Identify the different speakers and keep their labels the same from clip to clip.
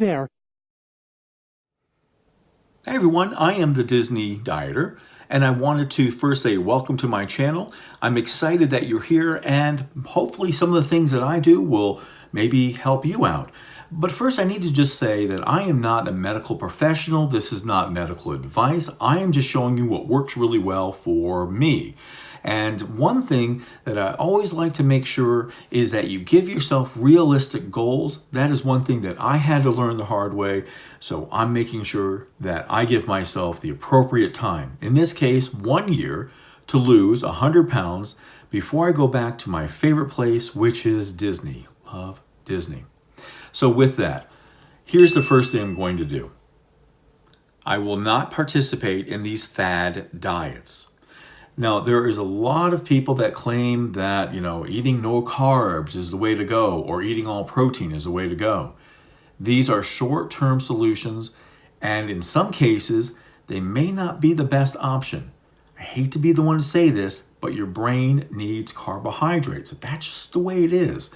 Speaker 1: there.
Speaker 2: Hey everyone, I am the Disney Dieter, and I wanted to first say welcome to my channel. I'm excited that you're here, and hopefully some of the things that I do will maybe help you out. But first I need to just say that I am not a medical professional. This is not medical advice. I am just showing you what works really well for me. And one thing that I always like to make sure is that you give yourself realistic goals. That is one thing that I had to learn the hard way. So I'm making sure that I give myself the appropriate time. In this case, 1 year to lose 100 pounds before I go back to my favorite place, which is Disney. Love Disney. So with that, here's the first thing I'm going to do. I will not participate in these fad diets. Now, there is a lot of people that claim that, eating no carbs is the way to go, or eating all protein is the way to go. These are short-term solutions, and in some cases, they may not be the best option. I hate to be the one to say this, but your brain needs carbohydrates. That's just the way it is.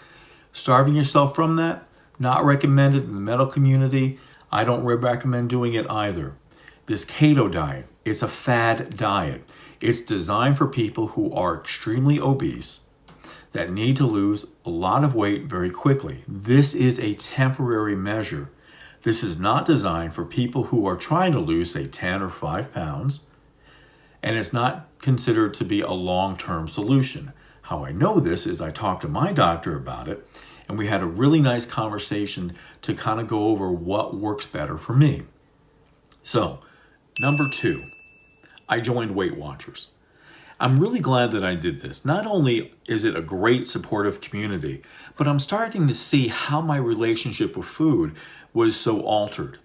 Speaker 2: Starving yourself from that, not recommended in the medical community. I don't recommend doing it either. This keto diet, it's a fad diet. It's designed for people who are extremely obese that need to lose a lot of weight very quickly. This is a temporary measure. This is not designed for people who are trying to lose, say, 10 or 5 pounds, and it's not considered to be a long-term solution. How I know this is I talked to my doctor about it, and we had a really nice conversation to kind of go over what works better for me. So, number 2. I joined Weight Watchers. I'm really glad that I did this. Not only is it a great supportive community, but I'm starting to see how my relationship with food was so altered.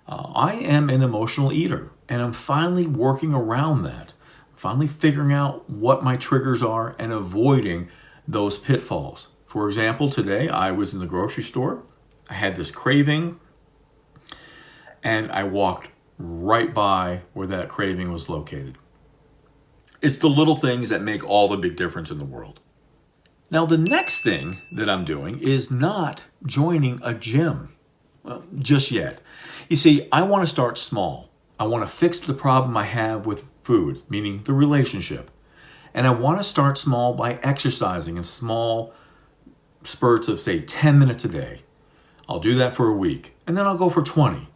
Speaker 2: I am an emotional eater, and I'm finally working around that. Finally figuring out what my triggers are and avoiding those pitfalls. For example, today I was in the grocery store. I had this craving, and I walked right by where that craving was located. It's the little things that make all the big difference in the world. Now, the next thing that I'm doing is not joining a gym. Well, just yet. You see, I want to start small. I want to fix the problem I have with food, meaning the relationship. And I want to start small by exercising in small spurts of, say, 10 minutes a day. I'll do that for a week, and then I'll go for 20.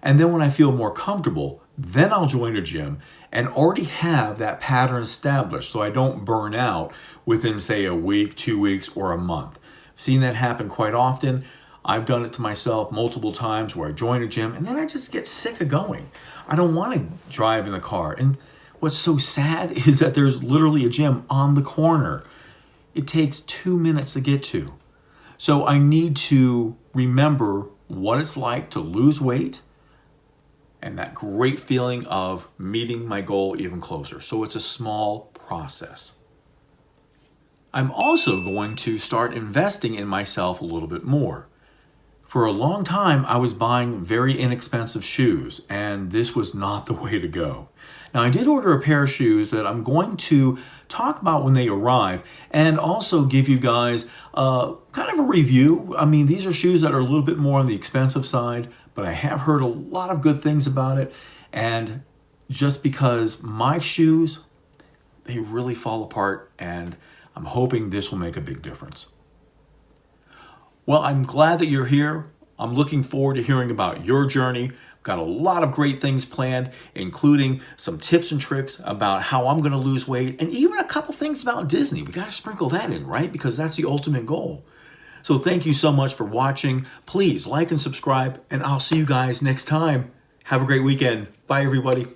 Speaker 2: And then when I feel more comfortable, then I'll join a gym and already have that pattern established so I don't burn out within, say, a week, 2 weeks, or a month. I've seen that happen quite often. I've done it to myself multiple times where I join a gym and then I just get sick of going. I don't want to drive in the car. And what's so sad is that there's literally a gym on the corner. It takes 2 minutes to get to. So I need to remember what it's like to lose weight and that great feeling of meeting my goal even closer. So it's a small process. I'm also going to start investing in myself a little bit more. For a long time, I was buying very inexpensive shoes, and this was not the way to go. Now, I did order a pair of shoes that I'm going to talk about when they arrive, and also give you guys kind of a review. I mean, these are shoes that are a little bit more on the expensive side, but I have heard a lot of good things about it. And just because my shoes, they really fall apart, and I'm hoping this will make a big difference. Well, I'm glad that you're here. I'm looking forward to hearing about your journey. Got a lot of great things planned, including some tips and tricks about how I'm going to lose weight, and even a couple things about Disney. We got to sprinkle that in, right? Because that's the ultimate goal. So thank you so much for watching. Please like and subscribe, and I'll see you guys next time. Have a great weekend. Bye, everybody.